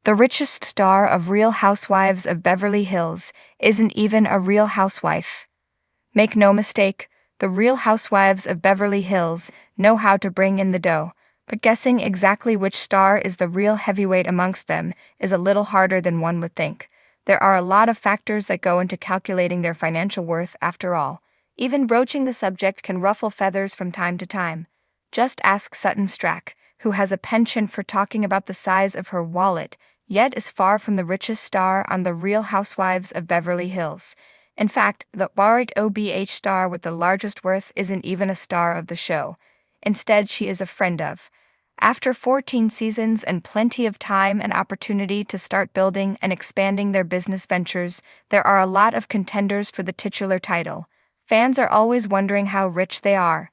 The richest star of Real Housewives of Beverly Hills isn't even a real housewife. Make no mistake, the Real Housewives of Beverly Hills know how to bring in the dough, but guessing exactly which star is the real heavyweight amongst them is a little harder than one would think. There are a lot of factors that go into calculating their financial worth after all. Even broaching the subject can ruffle feathers from time to time. Just ask Sutton Stracke, who has a penchant for talking about the size of her wallet, yet is far from the richest star on the Real Housewives of Beverly Hills. In fact, the OBH star with the largest worth isn't even a star of the show. Instead, she is a friend of. After 14 seasons and plenty of time and opportunity to start building and expanding their business ventures, there are a lot of contenders for the titular title. Fans are always wondering how rich they are.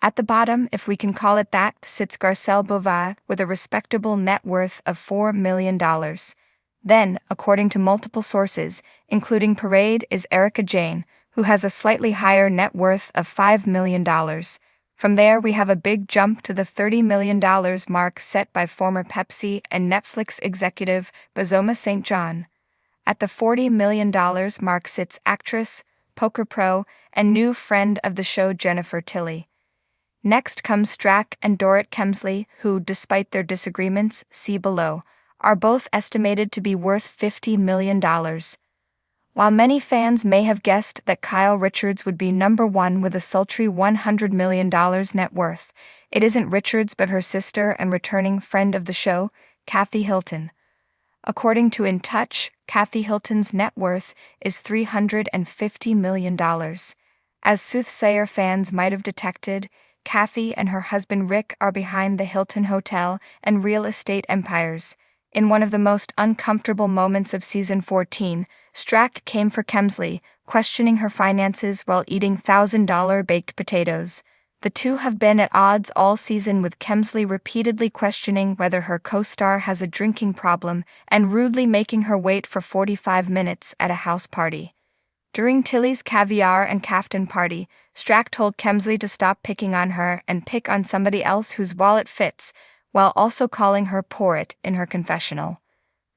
At the bottom, if we can call it that, sits Garcelle Beauvais with a respectable net worth of $4 million. Then, according to multiple sources, including Parade, is Erika Jayne, who has a slightly higher net worth of $5 million. From there we have a big jump to the $30 million mark set by former Pepsi and Netflix executive Bozoma St. John. At the $40 million mark sits actress, poker pro, and new friend of the show Jennifer Tilly. Next comes Stracke and Dorrit Kemsley, who, despite their disagreements, see below, are both estimated to be worth $50 million. While many fans may have guessed that Kyle Richards would be number one with a sultry $100 million net worth, it isn't Richards but her sister and returning friend of the show, Kathy Hilton. According to In Touch, Kathy Hilton's net worth is $350 million. As soothsayer fans might have detected, Kathy and her husband Rick are behind the Hilton Hotel and real estate empires. In one of the most uncomfortable moments of season 14, Stracke came for Kemsley, questioning her finances while eating $1,000 baked potatoes. The two have been at odds all season, with Kemsley repeatedly questioning whether her co-star has a drinking problem and rudely making her wait for 45 minutes at a house party. During Tilly's caviar and caftan party, Stracke told Kemsley to stop picking on her and pick on somebody else whose wallet fits, while also calling her "pour it" in her confessional.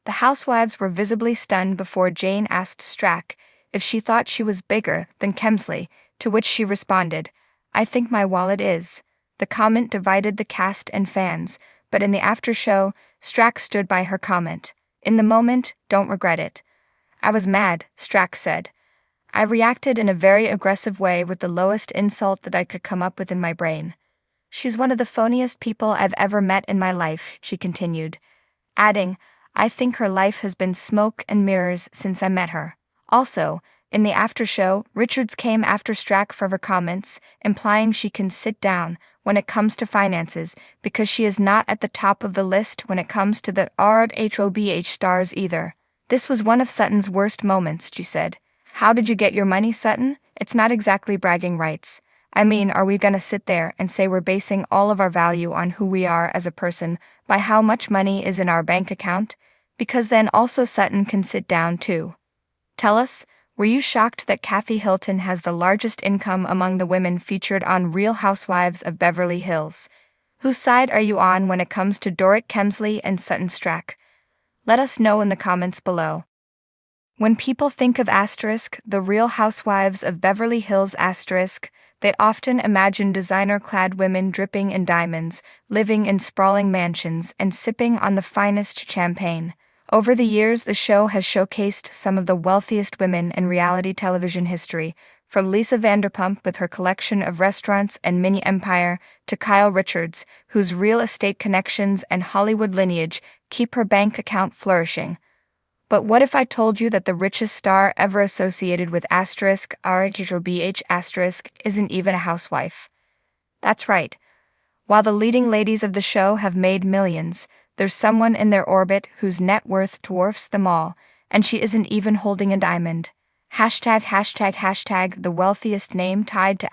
The housewives were visibly stunned before Jane asked Stracke if she thought she was bigger than Kemsley, to which she responded, "I think my wallet is." The comment divided the cast and fans, but in the after-show, Stracke stood by her comment. "In the moment, don't regret it." "I was mad," Stracke said. "I reacted in a very aggressive way with the lowest insult that I could come up with in my brain." "She's one of the phoniest people I've ever met in my life," she continued, adding, "I think her life has been smoke and mirrors since I met her." Also, in the after-show, Richards came after Stracke for her comments, implying she can sit down when it comes to finances because she is not at the top of the list when it comes to the RHOBH stars either. "This was one of Sutton's worst moments," she said. "How did you get your money, Sutton? It's not exactly bragging rights. I mean, are we gonna sit there and say we're basing all of our value on who we are as a person by how much money is in our bank account? Because then also Sutton can sit down too. Tell us, were you shocked that Kathy Hilton has the largest income among the women featured on Real Housewives of Beverly Hills? Whose side are you on when it comes to Dorrit Kemsley and Sutton Stracke? Let us know in the comments below. When people think of the Real Housewives of Beverly Hills they often imagine designer-clad women dripping in diamonds, living in sprawling mansions, and sipping on the finest champagne. Over the years, the show has showcased some of the wealthiest women in reality television history, from Lisa Vanderpump with her collection of restaurants and mini empire, to Kyle Richards, whose real estate connections and Hollywood lineage keep her bank account flourishing. But what if I told you that the richest star ever associated with RHOBH isn't even a housewife? That's right. While the leading ladies of the show have made millions, there's someone in their orbit whose net worth dwarfs them all, and she isn't even holding a diamond. ####the wealthiest name tied to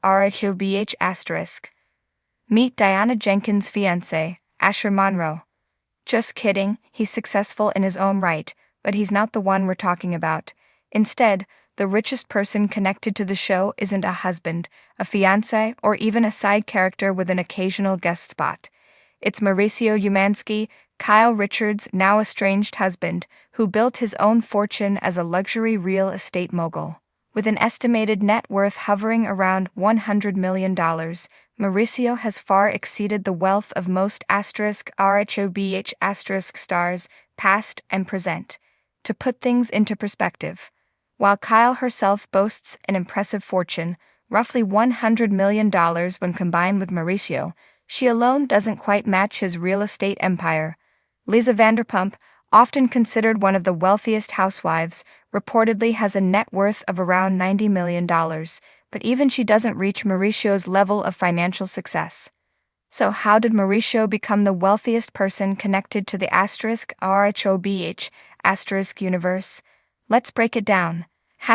RHOBH*. Meet Diana Jenkins' fiancé, Asher Monroe. Just kidding, he's successful in his own right, but he's not the one we're talking about. Instead, the richest person connected to the show isn't a husband, a fiancé, or even a side character with an occasional guest spot. It's Mauricio Umansky, Kyle Richards' now estranged husband, who built his own fortune as a luxury real estate mogul. With an estimated net worth hovering around $100 million, Mauricio has far exceeded the wealth of most *RHOBH* stars, past and present. To put things into perspective, while Kyle herself boasts an impressive fortune, roughly $100 million when combined with Mauricio, she alone doesn't quite match his real estate empire. Lisa Vanderpump, often considered one of the wealthiest housewives, reportedly has a net worth of around $90 million, but even she doesn't reach Mauricio's level of financial success. So how did Mauricio become the wealthiest person connected to the *RHOBH* universe? Let's break it down. ####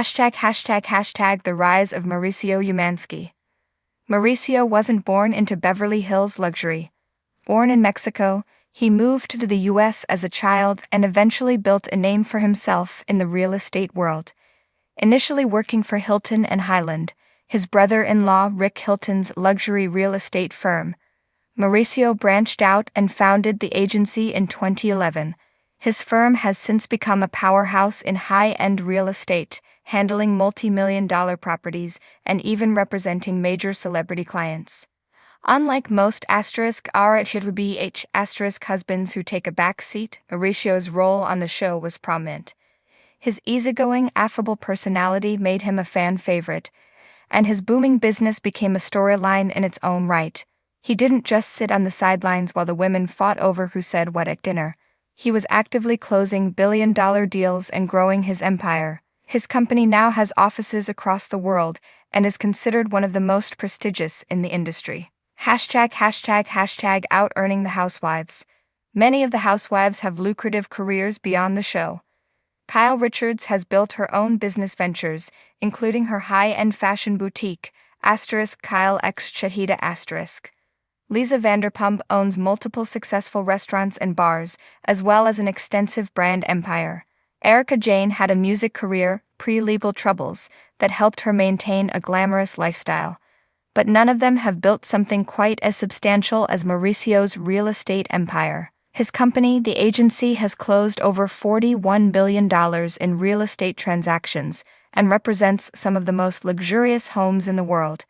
The rise of Mauricio Umansky. Mauricio wasn't born into Beverly Hills luxury. Born in Mexico, he moved to the U.S. as a child and eventually built a name for himself in the real estate world. Initially working for Hilton and Highland, his brother-in-law Rick Hilton's luxury real estate firm, Mauricio branched out and founded the agency in 2011. His firm has since become a powerhouse in high-end real estate, handling multi-million-dollar properties and even representing major celebrity clients. Unlike most *RHOBH* husbands who take a back seat, Mauricio's role on the show was prominent. His easygoing, affable personality made him a fan favorite, and his booming business became a storyline in its own right. He didn't just sit on the sidelines while the women fought over who said what at dinner. He was actively closing billion-dollar deals and growing his empire. His company now has offices across the world and is considered one of the most prestigious in the industry. ###. Out-earning the housewives. Many of the housewives have lucrative careers beyond the show. Kyle Richards has built her own business ventures, including her high-end fashion boutique, *Kyle X Chahida*. Lisa Vanderpump owns multiple successful restaurants and bars, as well as an extensive brand empire. Erika Jayne had a music career, pre-legal troubles, that helped her maintain a glamorous lifestyle. But none of them have built something quite as substantial as Mauricio's real estate empire. His company, the agency, has closed over $41 billion in real estate transactions and represents some of the most luxurious homes in the world.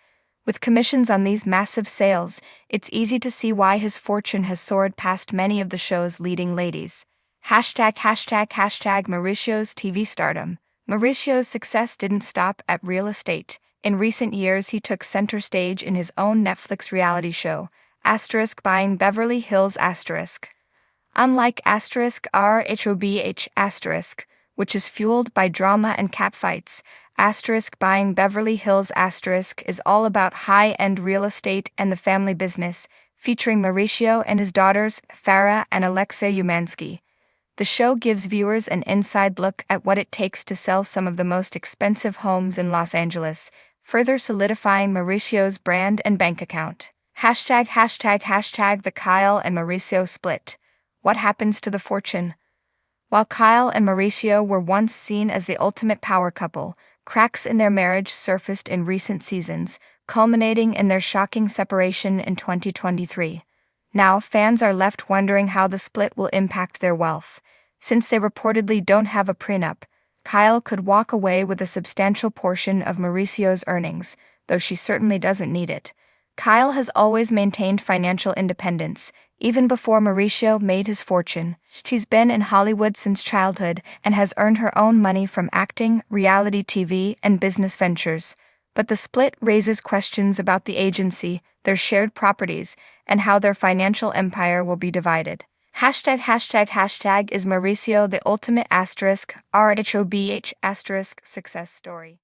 With commissions on these massive sales, it's easy to see why his fortune has soared past many of the show's leading ladies. ###. Mauricio's TV stardom. Mauricio's success didn't stop at real estate. In recent years, he took center stage in his own Netflix reality show, *Buying Beverly Hills*. Unlike *RHOBH*, which is fueled by drama and catfights, *Buying Beverly Hills* is all about high-end real estate and the family business, featuring Mauricio and his daughters, Farrah and Alexa Umansky. The show gives viewers an inside look at what it takes to sell some of the most expensive homes in Los Angeles, further solidifying Mauricio's brand and bank account. ###. The Kyle and Mauricio split. What happens to the fortune? While Kyle and Mauricio were once seen as the ultimate power couple, cracks in their marriage surfaced in recent seasons, culminating in their shocking separation in 2023. Now, fans are left wondering how the split will impact their wealth. Since they reportedly don't have a prenup, Kyle could walk away with a substantial portion of Mauricio's earnings, though she certainly doesn't need it. Kyle has always maintained financial independence, even before Mauricio made his fortune. She's been in Hollywood since childhood and has earned her own money from acting, reality TV, and business ventures. But the split raises questions about the agency, their shared properties, and how their financial empire will be divided. ###. Is Mauricio the ultimate *RHOBH* success story?